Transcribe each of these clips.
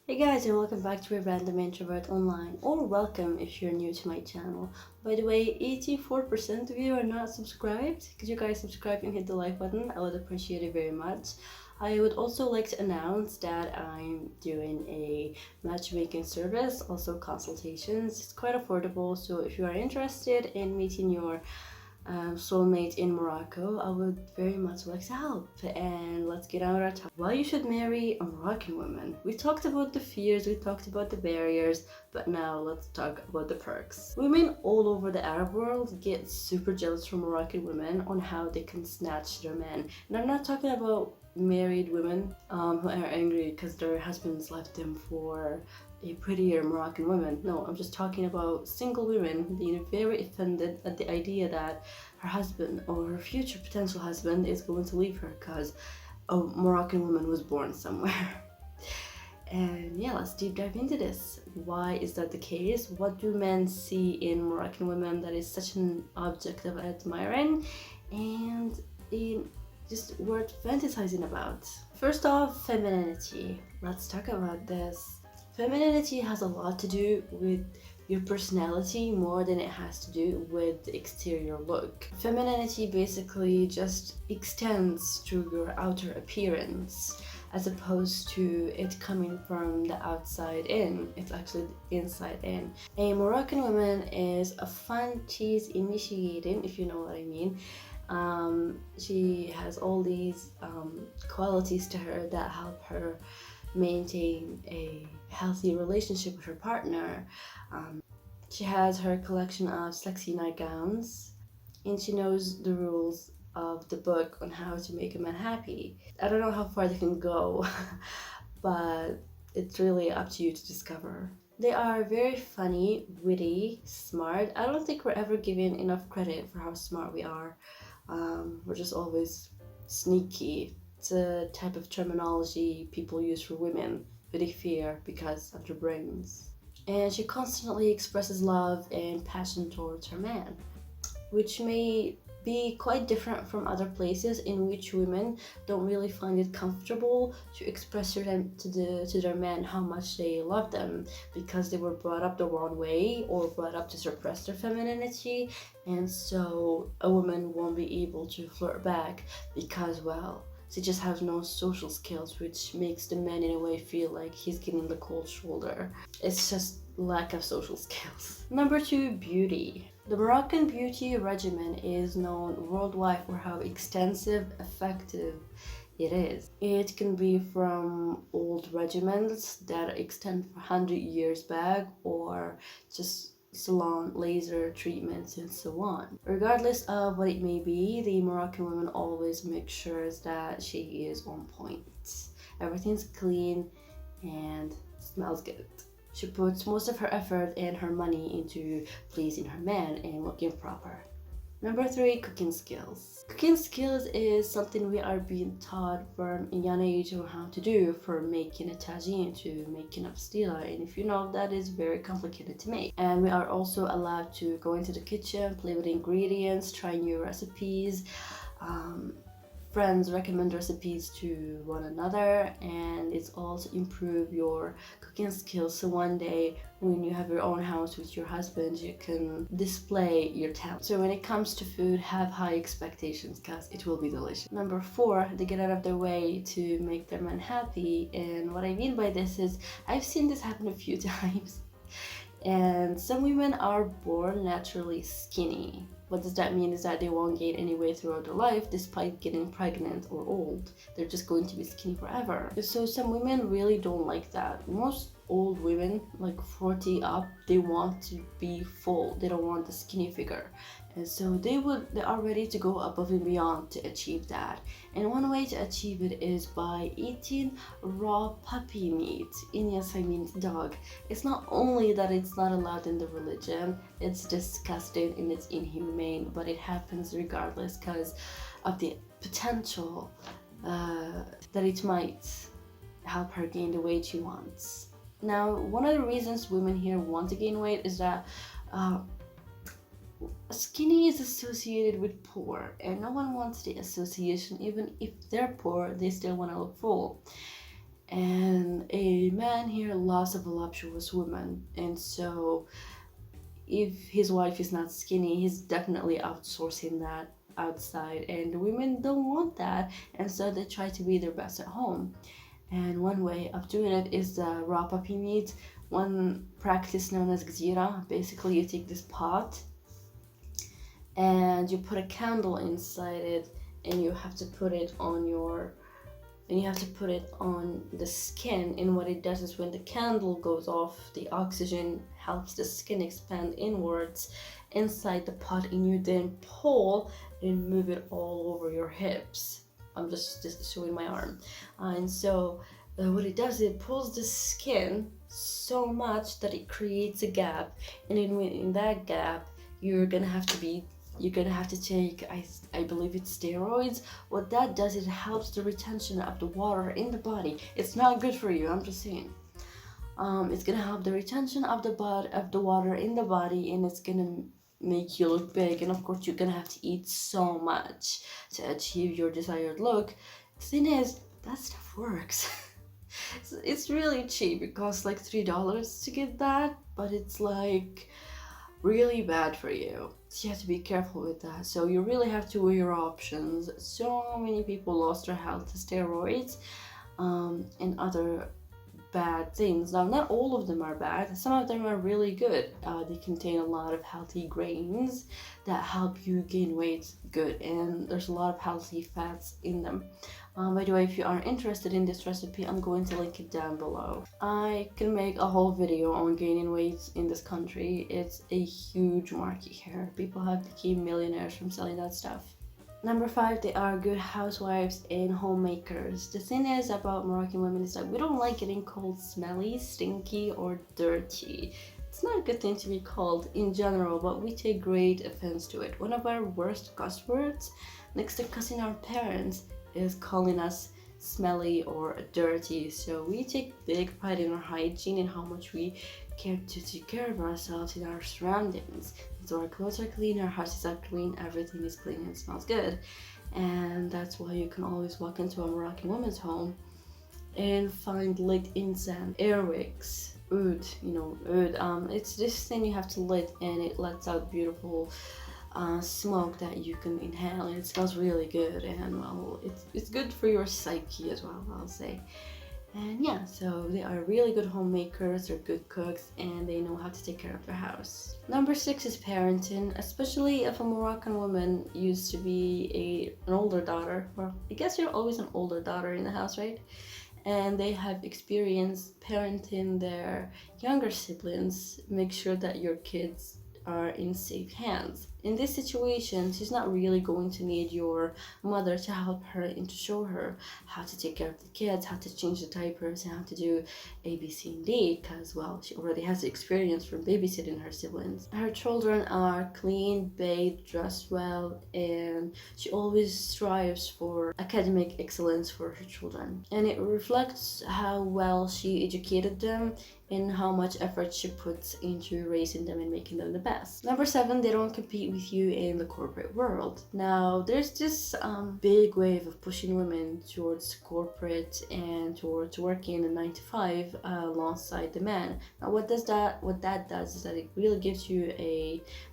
Hey guys, and welcome back to a random introvert online, or welcome if you're new to my channel. By the way, 84% of you are not subscribed. Could you guys subscribe and hit the like button? I would appreciate it very much. I would also like to announce that I'm doing a matchmaking service, also consultations. It's quite affordable, so if you are interested in meeting your soulmate in Morocco, I would very much like to help. And let's get on our topic. Why you should marry a Moroccan woman. We talked about the fears, we talked about the barriers, but now let's talk about the perks. Women all over the Arab world get super jealous from Moroccan women on how they can snatch their men. And I'm not talking about married women who are angry because their husbands left them for a prettier Moroccan woman. No, I'm just talking about single women being very offended at the idea that her husband or her future potential husband is going to leave her because a Moroccan woman was born somewhere. And yeah, let's deep dive into this. Why is that the case? What do men see in Moroccan women that is such an object of admiring and in just worth fantasizing about? First off, femininity. Let's talk about this. Femininity has a lot to do with your personality more than it has to do with the exterior look. Femininity basically just extends to your outer appearance as opposed to it coming from the outside in. It's actually the inside in. A Moroccan woman is a fun, tease initiating, if you know what I mean. She has all these qualities to her that help her maintain a healthy relationship with her partner. She has her collection of sexy nightgowns, and she knows the rules of the book on how to make a man happy. I don't know how far they can go, but it's really up to you to discover. They are very funny, witty, smart. I don't think we're ever given enough credit for how smart we are. We're just always sneaky. It's a type of terminology people use for women who they fear because of their brains. And she constantly expresses love and passion towards her man, which may be quite different from other places in which women don't really find it comfortable to express to their men how much they love them because they were brought up the wrong way or brought up to suppress their femininity, and so a woman won't be able to flirt back because, well, she just has no social skills, which makes the man in a way feel like he's getting the cold shoulder. It's just lack of social skills. Number two, beauty. The Moroccan beauty regimen is known worldwide for how extensive, effective it is. It can be from old regimens that extend for 100 years back or just salon laser treatments and so on. Regardless of what it may be, the Moroccan woman always makes sure that she is on point. Everything's clean and smells good. She puts most of her effort and her money into pleasing her man and looking proper. Number three, cooking skills. Cooking skills is something we are being taught from a young age on how to do, from making a tagine to making a pastilla, and if you know, that is very complicated to make. And we are also allowed to go into the kitchen, play with ingredients, try new recipes. Friends recommend recipes to one another, and it's all to improve your cooking skills, so one day when you have your own house with your husband you can display your talent. So when it comes to food, have high expectations because it will be delicious. Number four, they get out of their way to make their man happy, and what I mean by this is I've seen this happen a few times. And some women are born naturally skinny. What does that mean is that they won't gain any weight throughout their life despite getting pregnant or old. They're just going to be skinny forever. So some women really don't like that. Most old women, like 40 up, they want to be full. They don't want the skinny figure. And so they are ready to go above and beyond to achieve that. And one way to achieve it is by eating raw puppy meat. And yes, I mean dog. It's not only that it's not allowed in the religion, it's disgusting and it's inhumane, but it happens regardless because of the potential that it might help her gain the weight she wants. Now, one of the reasons women here want to gain weight is that skinny is associated with poor, and no one wants the association. Even if they're poor, they still want to look full. And a man here loves a voluptuous woman, and so if his wife is not skinny, he's definitely outsourcing that outside, and women don't want that, and so they try to be their best at home. And one way of doing it is the rabat you need. One practice known as gzira. Basically, you take this pot and you put a candle inside it, and you have to put it on the skin. And what it does is when the candle goes off, the oxygen helps the skin expand inwards inside the pot, and you then pull and move it all over your hips. I'm just showing my arm. And so what it does, it pulls the skin so much that it creates a gap, and in that gap you're gonna have to take, I believe it's steroids. What that does, it helps the retention of the water in the body. It's not good for you, I'm just saying. It's gonna help the retention of the water in the body, and it's gonna make you look big. And of course you're gonna have to eat so much to achieve your desired look. The thing is, that stuff works. It's really cheap. It costs like $3 to get that, but it's like really bad for you. So you have to be careful with that. So you really have to weigh your options. So many people lost their health to steroids and other bad things. Now, not all of them are bad. Some of them are really good. They contain a lot of healthy grains that help you gain weight good, and there's a lot of healthy fats in them. By the way, if you are interested in this recipe, I'm going to link it down below. I can make a whole video on gaining weight in this country. It's a huge market here. People have become millionaires from selling that stuff. Number 5, they are good housewives and homemakers. The thing is about Moroccan women is that we don't like getting called smelly, stinky, or dirty. It's not a good thing to be called in general, but we take great offense to it. One of our worst cuss words, next to cussing our parents, is calling us smelly or dirty. So we take big pride in our hygiene and how much we care to take care of ourselves and our surroundings. So our clothes are clean, our houses are clean, everything is clean and smells good. And that's why you can always walk into a Moroccan woman's home and find lit incense, airwicks, oud, oud. It's this thing you have to lit, and it lets out beautiful smoke that you can inhale, and it smells really good, and well, it's good for your psyche as well, I'll say. And yeah, so they are really good homemakers, they're good cooks, and they know how to take care of their house. Number 6 is parenting, especially if a Moroccan woman used to be an older daughter. Well, I guess you're always an older daughter in the house, right? And they have experienced parenting their younger siblings. Make sure that your kids are in safe hands. In this situation, she's not really going to need your mother to help her and to show her how to take care of the kids, how to change the diapers, and how to do A, B, C, and D, because, well, she already has the experience from babysitting her siblings. Her children are clean, bathed, dressed well, and she always strives for academic excellence for her children. And it reflects how well she educated them and how much effort she puts into raising them and making them the best. Number 7, they don't compete with you in the corporate world. Now, there's this big wave of pushing women towards corporate and towards working a 9 to 5 alongside the man. Now, what that does is that it really gives you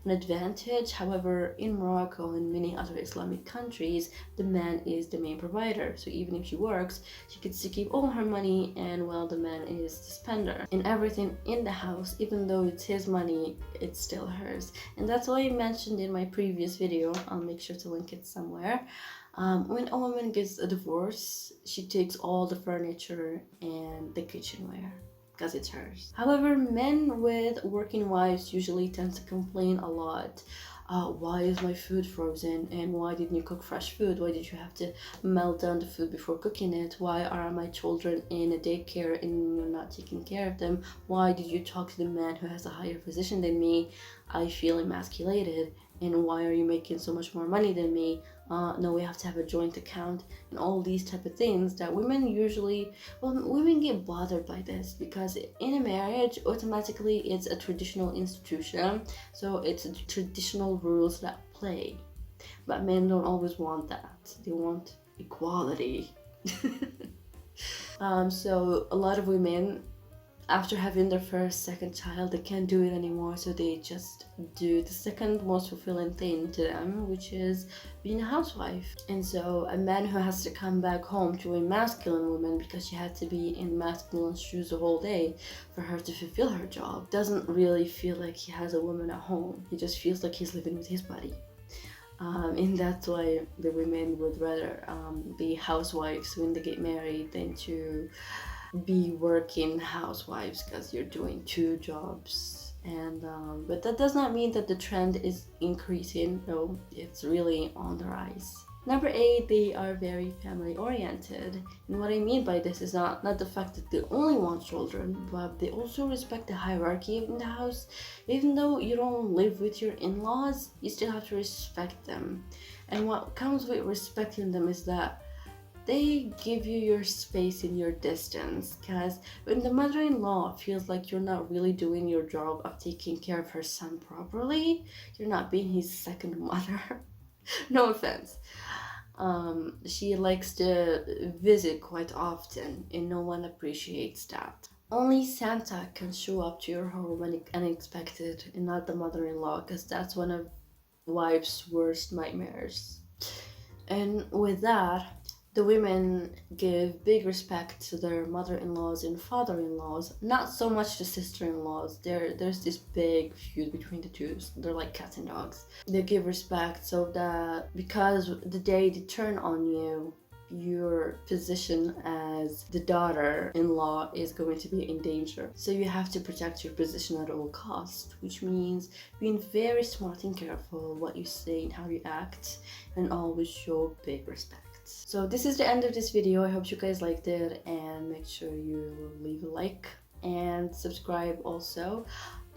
an advantage. However, in Morocco and many other Islamic countries, the man is the main provider. So even if she works, she could still keep all her money, and well, the man is the spender. And everything in the house, even though it's his money, it's still hers. And that's why I mentioned in my previous video, I'll make sure to link it somewhere. When a woman gets a divorce, she takes all the furniture and the kitchenware because it's hers. However, men with working wives usually tend to complain a lot. Why is my food frozen? And why didn't you cook fresh food? Why did you have to melt down the food before cooking it? Why are my children in a daycare and you're not taking care of them? Why did you talk to the man who has a higher position than me? I feel emasculated. And why are you making so much more money than me? No, we have to have a joint account, and all these type of things that women get bothered by this, because in a marriage, automatically it's a traditional institution, so it's traditional rules that play. But men don't always want that. They want equality. So a lot of women, after having their first, second child, they can't do it anymore, so they just do the second most fulfilling thing to them, which is being a housewife. And so a man who has to come back home to a masculine woman because she had to be in masculine shoes the whole day for her to fulfill her job doesn't really feel like he has a woman at home. He just feels like he's living with his body. And that's why the women would rather be housewives when they get married than to be working housewives, because you're doing two jobs. And but that does not mean that the trend is increasing. No, it's really on the rise. Number 8, they are very family oriented. And what I mean by this is not the fact that they only want children, but they also respect the hierarchy in the house. Even though you don't live with your in-laws, you still have to respect them. And what comes with respecting them is that they give you your space and your distance, because when the mother-in-law feels like you're not really doing your job of taking care of her son properly, you're not being his second mother. No offense. She likes to visit quite often, and no one appreciates that. Only Santa can show up to your home unexpected, and not the mother-in-law, because that's one of wife's worst nightmares. And with that, the women give big respect to their mother-in-laws and father-in-laws, not so much to sister-in-laws. There's this big feud between the two. They're like cats and dogs. They give respect so that because the day they turn on you, your position as the daughter-in-law is going to be in danger. So you have to protect your position at all costs, which means being very smart and careful what you say and how you act, and always show big respect. So this is the end of this video. I hope you guys liked it, and make sure you leave a like and subscribe also.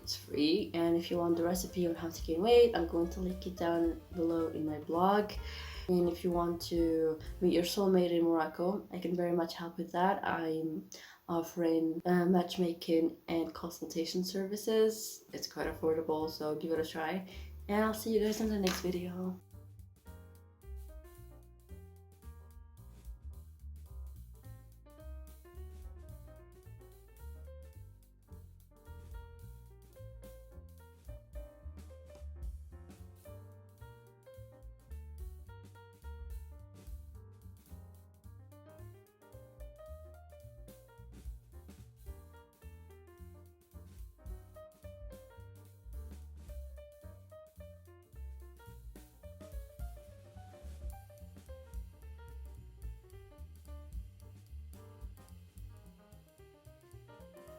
It's free, and if you want the recipe on how to gain weight, I'm going to link it down below in my blog. And if you want to meet your soulmate in Morocco, I can very much help with that. I'm offering matchmaking and consultation services. It's quite affordable, so give it a try. And I'll see you guys in the next video.